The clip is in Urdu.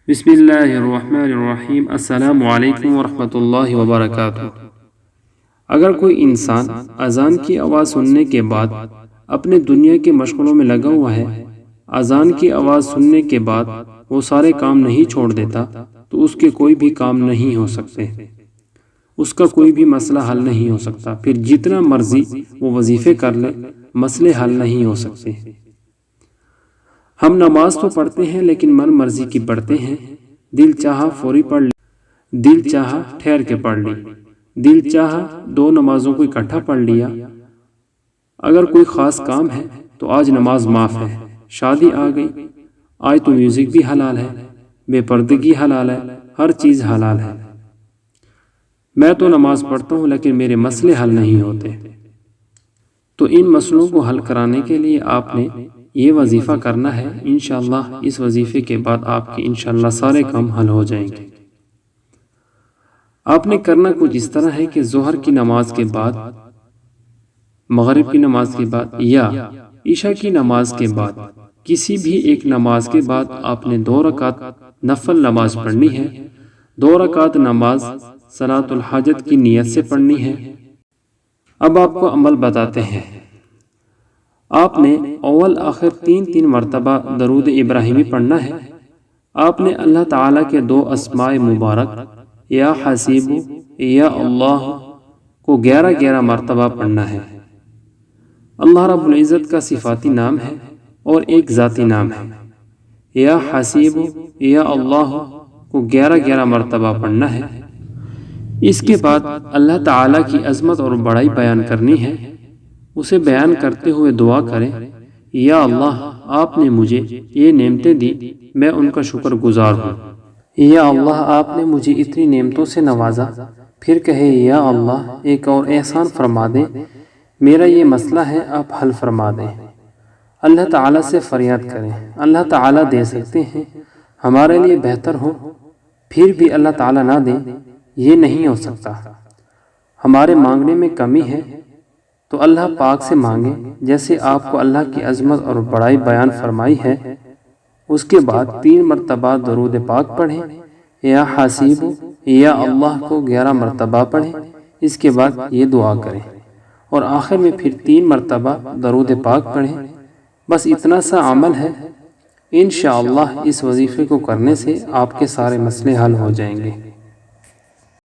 بسم اللہ الرحمن الرحیم۔ السلام علیکم ورحمۃ اللہ وبرکاتہ۔ اگر کوئی انسان اذان کی آواز سننے کے بعد اپنے دنیا کے مشغلوں میں لگا ہوا ہے، اذان کی آواز سننے کے بعد وہ سارے کام نہیں چھوڑ دیتا تو اس کے کوئی بھی کام نہیں ہو سکتے، اس کا کوئی بھی مسئلہ حل نہیں ہو سکتا۔ پھر جتنا مرضی وہ وظیفے کر لے، مسئلے حل نہیں ہو سکتے۔ ہم نماز تو پڑھتے ہیں لیکن من مرضی کی پڑھتے ہیں۔ دل چاہا فوری پڑھ لی، دل چاہا ٹھہر کے پڑھ لی، دل چاہا دو نمازوں کو اکٹھا پڑھ لیا۔ اگر کوئی خاص کام ہے تو آج نماز معاف ہے، شادی آ گئی آج تو میوزک بھی حلال ہے، بے پردگی حلال ہے، ہر چیز حلال ہے۔ میں تو نماز پڑھتا ہوں لیکن میرے مسئلے حل نہیں ہوتے۔ تو ان مسئلوں کو حل کرانے کے لیے آپ نے یہ وظیفہ کرنا ہے۔ انشاءاللہ اس وظیفے کے بعد آپ کے انشاءاللہ سارے کام حل ہو جائیں گے۔ آپ نے کرنا کچھ اس طرح ہے کہ ظہر کی نماز کے بعد، مغرب کی نماز کے بعد یا عشاء کی نماز کے بعد کسی بھی ایک نماز کے بعد آپ نے 2 رکعت نفل نماز پڑھنی ہے۔ 2 رکعت نماز صلاۃ الحاجت کی نیت سے پڑھنی ہے۔ اب آپ کو عمل بتاتے ہیں۔ آپ نے اول آخر 3 مرتبہ درود ابراہیمی پڑھنا ہے۔ آپ نے اللہ تعالیٰ کے 2 اسماء مبارک یا حسیب یا اللہ کو 11 مرتبہ پڑھنا ہے۔ اللہ رب العزت کا صفاتی نام ہے اور ایک ذاتی نام ہے۔ یا حسیب یا اللہ کو 11 مرتبہ پڑھنا ہے۔ اس کے بعد اللہ تعالیٰ کی عظمت اور بڑائی بیان کرنی ہے۔ اسے بیان کرتے ہوئے دعا کریں، یا اللہ آپ نے مجھے یہ نعمتیں دی، میں ان کا شکر گزار ہوں۔ یا اللہ آپ نے مجھے اتنی نعمتوں سے نوازا۔ پھر کہے، یا اللہ ایک اور احسان فرما دیں، میرا یہ مسئلہ ہے آپ حل فرما دیں۔ اللہ تعالیٰ سے فریاد کریں، اللہ تعالیٰ دے سکتے ہیں، ہمارے لیے بہتر ہو، پھر بھی اللہ تعالیٰ نہ دیں، یہ نہیں ہو سکتا۔ ہمارے مانگنے میں کمی ہے تو اللہ پاک سے مانگیں، جیسے آپ کو اللہ کی عظمت اور بڑائی بیان فرمائی ہے۔ اس کے بعد 3 مرتبہ درود پاک پڑھیں، یا حسیب یا اللہ کو 11 مرتبہ پڑھیں۔ اس کے بعد یہ دعا کریں اور آخر میں پھر 3 مرتبہ درود پاک پڑھیں۔ بس اتنا سا عمل ہے۔ انشاءاللہ اس وظیفے کو کرنے سے آپ کے سارے مسئلے حل ہو جائیں گے۔